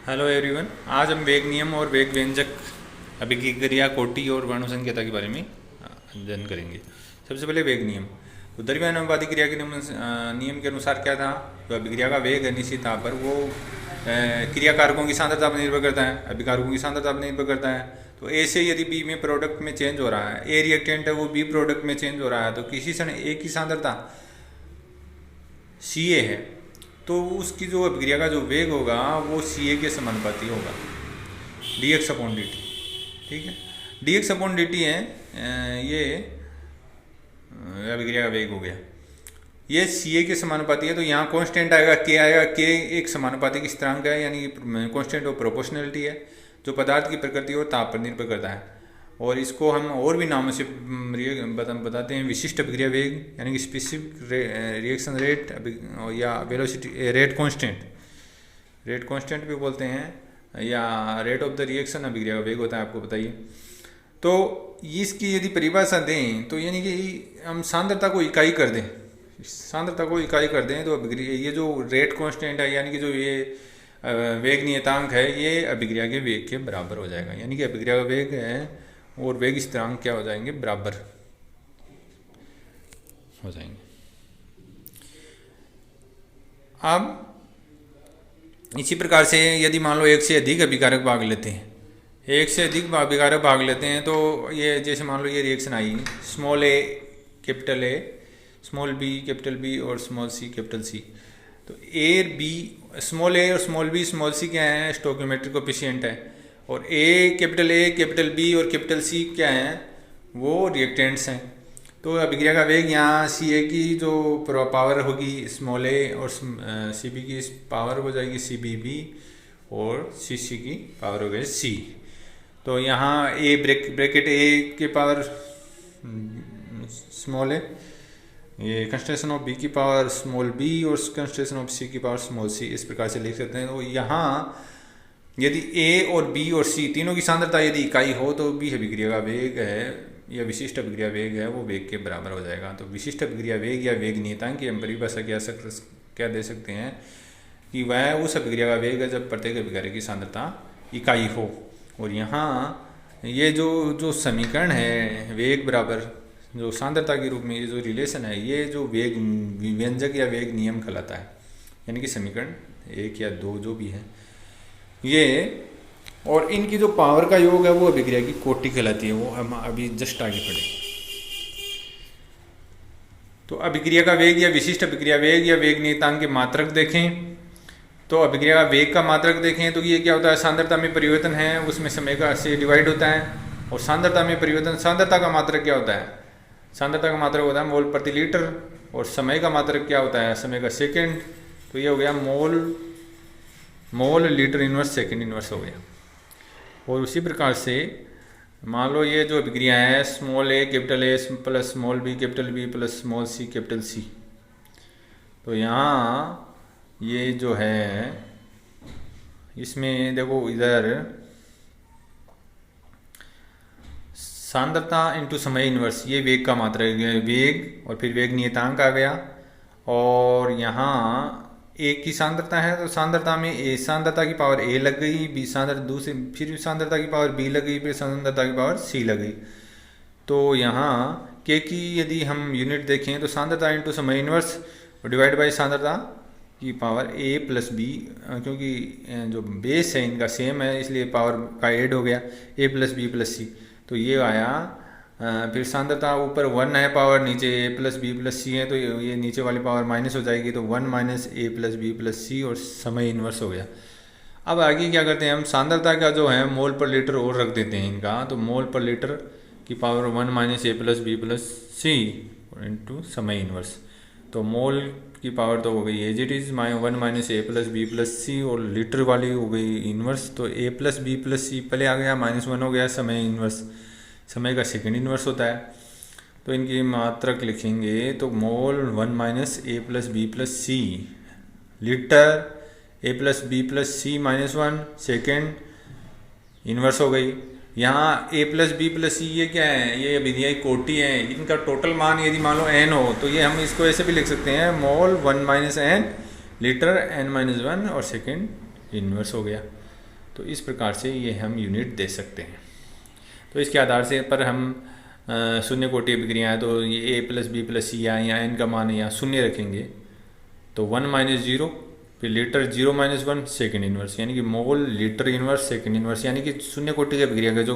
Hello everyone. आज हम वेग नियम और वेग व्यंजक अभिक्रिया कोटि और वर्णों संकेता के बारे में अध्ययन करेंगे। सबसे पहले वेग नियम। तो द्रव्यानुपाती क्रिया के नियम के अनुसार क्या था, तो अभिक्रिया का वेग निश्चित था पर वो क्रिया कारकों की सांद्रता पर निर्भर करता है, अभिकारकों की सांद्रता पर निर्भर करता है। तो ए से यदि बी में प्रोडक्ट में चेंज हो रहा है, ए रिएक्टेंट है वो बी प्रोडक्ट में चेंज हो रहा है, तो किसी क्षण ए की सांद्रता सी ए है तो उसकी जो अभिक्रिया का जो वेग होगा वो सी ए के समानुपाती होगा, D x upon D T. ठीक है, D x upon D T है ये अभिक्रिया का वेग हो गया। ये सी ए के समानुपाती है, तो यहाँ कांस्टेंट आएगा के, आएगा के एक समानुपाती की स्थिरांक है, यानी कि कांस्टेंट ऑफ प्रोपोर्शनलिटी है जो पदार्थ की प्रकृति और ताप पर निर्भर करता है। और इसको हम और भी नामों से बताते हैं, विशिष्ट अभिक्रिया वेग यानी कि स्पेसिफिक रिएक्शन रेट या वेलोसिटी रेट कांस्टेंट भी बोलते हैं, या रेट ऑफ द रिएक्शन अभिक्रिया का वेग होता है, आपको बताइए। तो इसकी यदि परिभाषा दें तो यानी कि हम सांद्रता को इकाई कर दें, तो अभिक्रिया ये जो रेट कांस्टेंट है यानी कि जो ये वेग नियतांक है ये अभिक्रिया के वेग के बराबर हो जाएगा, यानी कि अभिक्रिया का वेग है और वेग स्थिरांक क्या हो जाएंगे, बराबर हो जाएंगे। अब इसी प्रकार से यदि मान लो एक से अधिक अभिकारक भाग लेते हैं, तो ये जैसे मान लो ये रिएक्शन आई, small a capital A, small b capital B और स्मॉल सी कैपिटल सी। तो ए बी, स्मॉल ए और स्मॉल बी स्मॉल सी क्या है, स्टोइकियोमेट्रिक कोएफिशिएंट है, और ए कैपिटल बी और कैपिटल सी क्या हैं, वो रिएक्टेंट्स हैं। तो अभिक्रिया का वेग यहाँ सी ए की जो पावर होगी स्मॉल ए और सी बी की पावर हो जाएगी सी बी बी और सी सी की पावर हो गई सी। तो यहाँ ए ब्रैकेट ए के पावर स्मॉल ए, ये कंस्ट्रेशन ऑफ बी की पावर स्मॉल बी और कंस्ट्रेशन ऑफ सी की पावर स्मॉल सी, इस प्रकार से लिख सकते हैं। तो यहाँ यदि ए और बी और सी तीनों की सांद्रता यदि इकाई हो तो भी अभिक्रिया का वेग है या विशिष्ट अभिक्रिया वेग है वो वेग के बराबर हो जाएगा। तो विशिष्ट अभिक्रिया वेग या वेग नियतांक की हम परिभाषा क्या दे सकते हैं कि वह उस अभिक्रिया का वेग है जब प्रत्येक अभिक्रिया की सांद्रता इकाई हो। और यहाँ ये जो समीकरण है वेग बराबर जो सांद्रता के रूप में ये जो रिलेशन है, ये जो वेग व्यंजक या वेग नियम कहलाता है, यानी कि समीकरण 1 या 2 जो भी है ये, और इनकी जो पावर का योग है वो अभिक्रिया की कोटि कहलाती है। वो हम अभी जस्ट आगे पढ़े। तो अभिक्रिया का वेग या विशिष्ट अभिक्रिया वेग या वेग नियतांक के मात्रक देखें, तो अभिक्रिया का वेग का मात्रक देखें तो ये क्या होता है, सांद्रता में परिवर्तन है उसमें समय का से डिवाइड होता है, और सांद्रता में परिवर्तन, सांद्रता का मात्रक क्या होता है, सांद्रता का मात्रक होता है मोल प्रति लीटर, और समय का मात्रक क्या होता है, समय का सेकेंड। तो ये हो गया mole litre inverse second inverse हो गया। और उसी प्रकार से मान लो ये जो अभिक्रिया है small a capital A plus small b capital B plus small c capital C, तो यहाँ ये जो है इसमें देखो इधर सांद्रता इंटू समय इनवर्स, ये वेग का मात्रक है, वेग और फिर वेग नियतांक आ गया। और यहाँ ए की सांद्रता है तो सांद्रता में ए सांद्रता की पावर ए लग गई, बी सांद्रता दूसरी, फिर सांद्रता की पावर बी लग गई, फिर सांद्रता की पावर सी लग गई। तो यहाँ के की यदि हम यूनिट देखें तो सांद्रता इंटू समय इनवर्स और डिवाइड बाई सांद्रता की पावर ए प्लस बी, क्योंकि जो बेस है इनका सेम है इसलिए पावर का ऐड हो गया ए प्लस बी प्लस सी। तो ये आया, फिर सांद्रता ऊपर 1 है पावर, नीचे ए प्लस बी प्लस सी है, तो ये नीचे वाली पावर माइनस हो जाएगी, तो 1 minus a plus b plus c और समय इन्वर्स हो गया। अब आगे क्या करते हैं हम, सांद्रता का जो है मोल पर लीटर और रख देते हैं इनका, तो मोल पर लीटर की power 1 minus a plus b plus c into समय इन्वर्स। तो मोल की पावर तो हो गई as it is 1 minus a plus b plus c, और लीटर वाली हो गई इन्वर्स, तो a plus b plus c पहले आ गया, -1 हो गया समय इन्वर्स, समय का सेकेंड इन्वर्स होता है। तो इनकी मात्रक लिखेंगे तो मोल 1 minus a plus b plus C, litre A plus b plus C -1 second inverse हो गई। यहाँ ए प्लस बी प्लस सी ये क्या है, ये अभिक्रिया कोटि है, इनका टोटल मान यदि मान लो एन हो तो ये हम इसको ऐसे भी लिख सकते हैं मोल 1 माइनस एन लीटर n-1 और सेकेंड इन्वर्स हो गया। तो इस प्रकार से ये हम यूनिट दे सकते हैं। तो इसके आधार से पर हम शून्य कोटि अभिक्रिया है, तो ये ए प्लस बी प्लस सी या एन का मान यहाँ शून्य रखेंगे तो 1 माइनस जीरो, फिर लीटर 0 माइनस 1 सेकेंड इनवर्स, यानी कि mole litre inverse second inverse, यानी कि शून्य कोटि की अभिक्रिया का जो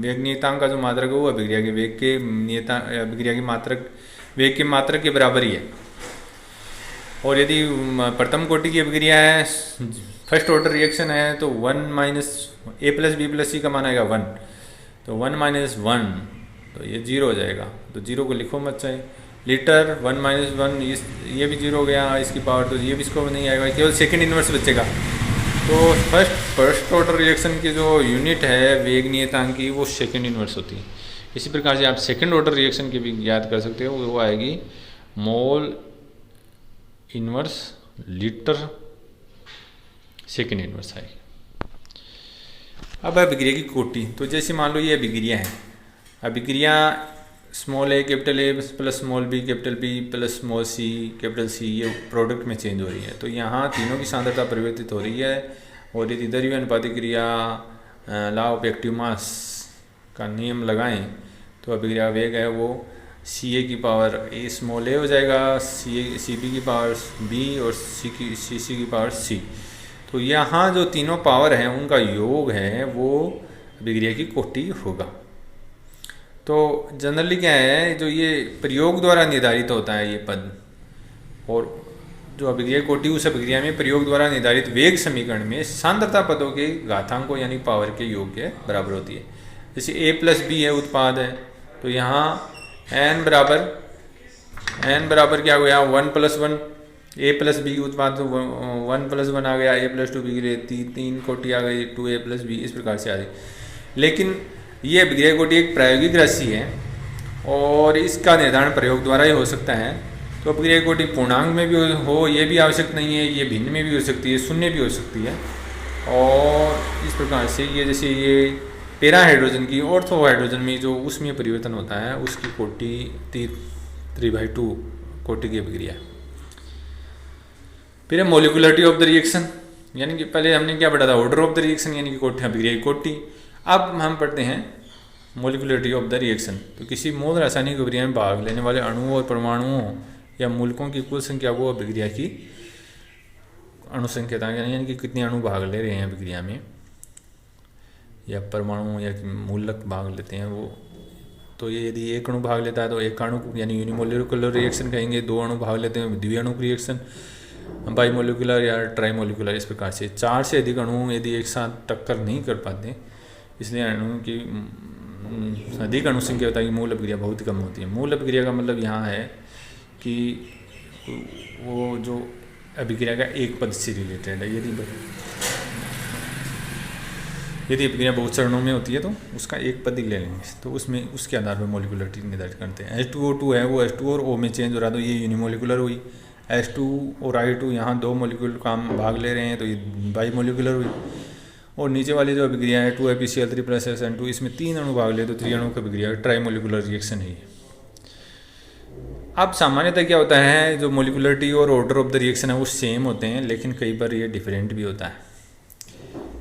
वेग नियतांक का जो मात्रक है वो अभिक्रिया के वेग के अभिक्रिया की मात्रक वेग के मात्रक के बराबर ही है। और यदि प्रथम कोटि की अभिक्रिया है, फर्स्ट ऑर्डर रिएक्शन है, तो 1 minus a plus b plus सी का मान आएगा 1, तो 1 माइनस 1 तो ये 0 हो जाएगा, तो 0 को लिखो मत चाहे। लीटर 1 माइनस 1 ये भी 0 हो गया इसकी पावर, तो ये भी इसको नहीं आएगा, केवल सेकेंड इनवर्स बचेगा। तो फर्स्ट ऑर्डर रिएक्शन की जो यूनिट है वेग नियतांक की वो सेकेंड इनवर्स होती है। इसी प्रकार से आप सेकेंड ऑर्डर रिएक्शन की भी याद कर सकते हो, वो आएगी mole inverse litre second inverse आएगी। अब अभिक्रिया की कोटि, तो जैसे मान लो ये अभिक्रिया है, अभिक्रिया small a capital A plus small b capital B plus small c capital C ये प्रोडक्ट में चेंज हो रही है, तो यहाँ तीनों की सांद्रता परिवर्तित हो रही है। और यदि द्रव्य अनुपातिक क्रिया लॉ ऑफ एक्टिव मास का नियम लगाएं तो अभिक्रिया वेग है वो सी ए की पावर ए स्मॉल ए हो जाएगा, सी बी की पावर बी और सी सी की पावर सी। तो यहाँ जो तीनों पावर हैं उनका योग है वो अभिक्रिया की कोटि होगा। तो जनरली क्या है, जो ये प्रयोग द्वारा निर्धारित होता है ये पद, और जो अभिक्रिया कोटि उस अभिक्रिया में प्रयोग द्वारा निर्धारित वेग समीकरण में सांद्रता पदों के घातांकों यानी पावर के योग के बराबर होती है। जैसे ए प्लस बी है उत्पाद है, तो यहाँ n बराबर क्या हो गया 1 प्लस 1, ए प्लस बी उत्पाद तो 1 प्लस 1 आ गया, ए प्लस 2 बी के लिए तीन कोटि आ गई 2a प्लस बी, इस प्रकार से आ गई। लेकिन ये अभिक्रिया कोटि एक प्रायोगिक राशि है और इसका निर्धारण प्रयोग द्वारा ही हो सकता है। तो अभिक्रिया कोटि पूर्णांक में भी हो ये भी आवश्यक नहीं है, ये भिन्न में भी हो सकती है, शून्य भी हो सकती है। और इस प्रकार से ये जैसे ये पेरा हाइड्रोजन की ऑर्थो हाइड्रोजन में जो उसमें परिवर्तन होता है उसकी कोटि 3/2 कोटि की अभिक्रिया। फिर है मोलिकुलरिटी ऑफ द रिएक्शन, यानी कि पहले हमने क्या पढ़ा था, ऑर्डर ऑफ द रिएक्शन यानी कि कोटि अभिक्रिया की कोटि। अब हम पढ़ते हैं मोलिकुलरिटी ऑफ द रिएक्शन। तो किसी मूल रासायनिक अभिक्रिया में भाग लेने वाले अणुओं और परमाणुओं या मूलकों की कुल संख्या को अभिक्रिया की अणुसंख्या यानी कि कितने अणु भाग ले रहे हैं अभिक्रिया में या परमाणु या मूलक भाग लेते हैं वो। तो ये यदि एक अणु भाग लेता है तो एक अणु यानी यूनिमोलिकुलर रिएक्शन कहेंगे, दो अणु भाग लेते हैं द्विअणुक रिएक्शन, बाईमोलिकुलर या ट्राईमोलिकुलर। इस प्रकार से 4 से अधिक अणु यदि एक साथ टक्कर नहीं कर पाते, इसलिए अणु की अधिक अणु संख्या होता है कि मूल अभिक्रिया बहुत कम होती है। मूल अभिक्रिया का मतलब यहाँ है कि वो जो अभिक्रिया का एक पद से रिलेटेड है। यदि अभिक्रिया बहुत चरणों में होती है तो उसका एक पद ही ले लेंगे, तो उसमें उसके आधार पर मोलिकुलरिटी निर्धारित करते हैं। H2O2 है वो H2 और O में चेंज हो रहा है, तो ये यूनिमोलिकुलर हुई। H2 और I2 यहाँ 2 मोलिक्यूल काम भाग ले रहे हैं तो ये बाईमोलिकुलर हुई। और नीचे वाली जो अभिक्रिया है 2FeCl3 + SN2, इसमें 3 अणु भाग ले तो त्रिअणु की अभिक्रिया ट्राईमोलिकुलर रिएक्शन है। अब सामान्यतः क्या होता है, जो मोलिकुलरिटी और ऑर्डर ऑफ द रिएक्शन है वो सेम होते हैं, लेकिन कई बार ये डिफरेंट भी होता है।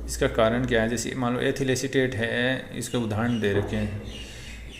इसका कारण क्या है, जैसे मान लो एथिल एसीटेट है, इसका उदाहरण दे रखे हैं।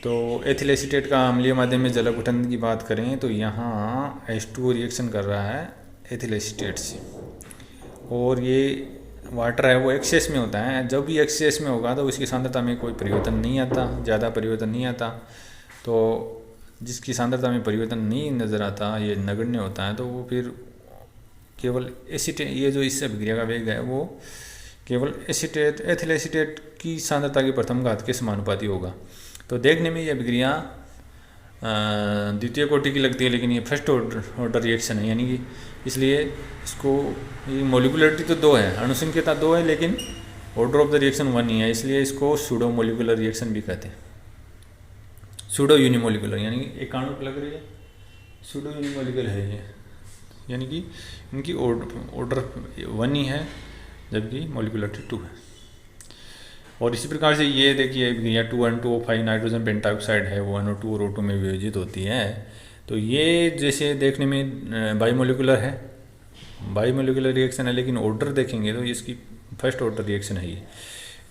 तो एथिल एसीटेट का अम्लीय माध्यम में जल अपघटन की बात करें तो यहाँ H2O रिएक्शन कर रहा है एथिल एसीटेट से, और ये वाटर है वो एक्सेस में होता है। जब भी एक्सेस में होगा तो उसकी सांद्रता में कोई परिवर्तन नहीं आता, ज़्यादा परिवर्तन नहीं आता। तो जिसकी सांद्रता में परिवर्तन नहीं नज़र आता, ये नगण्य होता है, तो वो फिर केवल एसीटेट, ये जो इस अभिक्रिया का वेग है वो केवल एथिल एसीटेट की सांद्रता के प्रथम घात के समानुपाती होगा। तो देखने में ये अभिक्रिया द्वितीय कोटि की लगती है, लेकिन ये फर्स्ट ऑर्डर रिएक्शन है, यानी कि इसलिए इसको ये मोलिकुलरिटी तो 2 है, अणुसंख्यता 2 है, लेकिन ऑर्डर ऑफ द रिएक्शन 1 ही है, इसलिए इसको सूडो मोलिकुलर रिएक्शन भी कहते हैं। सूडो यूनिमोलिकुलर यानी कि एकाणुक लग रही है, सूडो यूनिमोलिकुलर है ये, यानी कि इनकी ऑर्डर 1 ही है जबकि मोलिकुलरिटी 2 है। और इसी प्रकार से ये देखिए अभिक्रिया 2N2O5 नाइट्रोजन पेंटाऑक्साइड है वो NO2 और O2 में विभाजित होती है। तो ये जैसे देखने में बाईमोलिकुलर है, बाईमोलिकुलर रिएक्शन है, लेकिन ऑर्डर देखेंगे तो इसकी फर्स्ट ऑर्डर रिएक्शन है ये।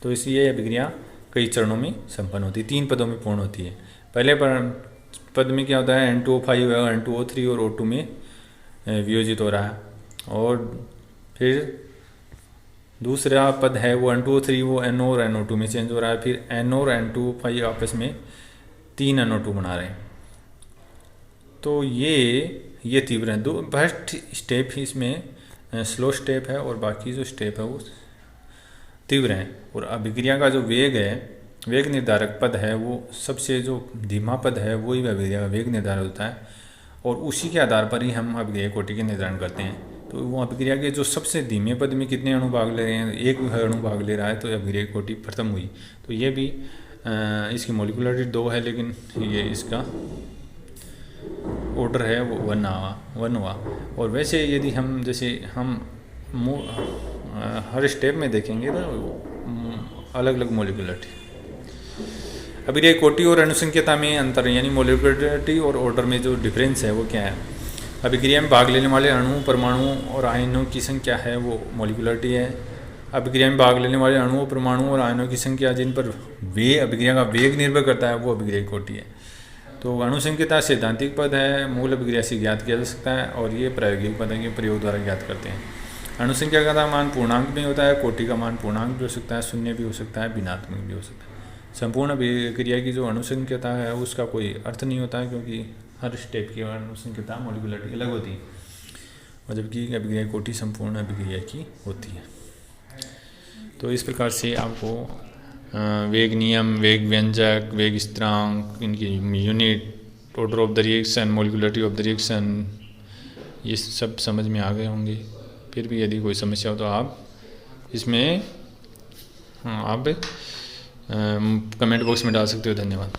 तो इसलिए अभिक्रिया कई चरणों में संपन्न होती है, 3 पदों में पूर्ण होती है। पहले पद में क्या होता है, N2O5 N2O3 और O2 में वियोजित हो रहा है। और फिर दूसरा पद है वो N2O3, वो NO और NO2 में चेंज हो रहा है। फिर NO और N2O5 आपस में 3 NO2 बना रहे हैं। तो ये तीव्र है। दो फर्स्ट स्टेप ही इसमें स्लो स्टेप है और बाकी जो स्टेप है वो तीव्र है। और अभिक्रिया का जो वेग है, वेग निर्धारक पद है, वो सबसे जो धीमा पद है वही अभिक्रिया का वेग निर्धारित होता है और उसी के आधार पर ही हम अभिक्रिया कोटि का निर्धारण करते हैं। तो वो अभिक्रिया के जो सबसे धीमे पद में कितने अणु भाग ले रहे हैं, एक अणु भाग ले रहा है, तो अभिक्रिया कोटि प्रथम हुई। तो ये भी इसकी मोलिकुलरिटी 2 है, लेकिन ये इसका ऑर्डर है वो 1 हुआ। और वैसे यदि हम जैसे हम हर स्टेप में देखेंगे तो अलग अलग मोलिकुलरिटी। अभिक्रिया कोटि और अनुसंख्यता में अंतर, यानी मोलिकुलरिटी और ऑर्डर में जो डिफरेंस है वो क्या है। अभिक्रिया में भाग लेने वाले अणु, परमाणु और आयनों की संख्या है वो मोलिकुलरिटी है। अभिक्रिया में भाग लेने वाले अणुओं, परमाणु और आयनों की संख्या जिन पर अभिक्रिया का वेग निर्भर करता है वो अभिक्रिया कोटि है। तो अनुसंख्यता सैद्धांतिक पद है, मूल अभिक्रिया से ज्ञात किया जा सकता है, और ये प्रायोगिक पद है, ये प्रयोग द्वारा ज्ञात करते हैं। अनुसंख्या का मान पूर्णांक में होता है, कोटि का मान पूर्णांक भी हो सकता है, शून्य भी हो सकता है, भिन्नात्मक भी हो सकता है। संपूर्ण अभिक्रिया की जो अनुसंख्यता है उसका कोई अर्थ नहीं होता है, क्योंकि हर स्टेप की अनुसंख्यता मोलिकुलरिटी अलग होती है, और जबकि अभिक्रिया कोटि संपूर्ण अभिक्रिया की होती है। तो इस प्रकार से आपको वेग नियम, वेग व्यंजक, वेग स्थिरांक, इनकी unit, order of the reaction, molecularity of the reaction, ये सब समझ में आ गए होंगे। फिर भी यदि कोई समस्या हो तो आप इसमें आप कमेंट बॉक्स में डाल सकते हो। धन्यवाद।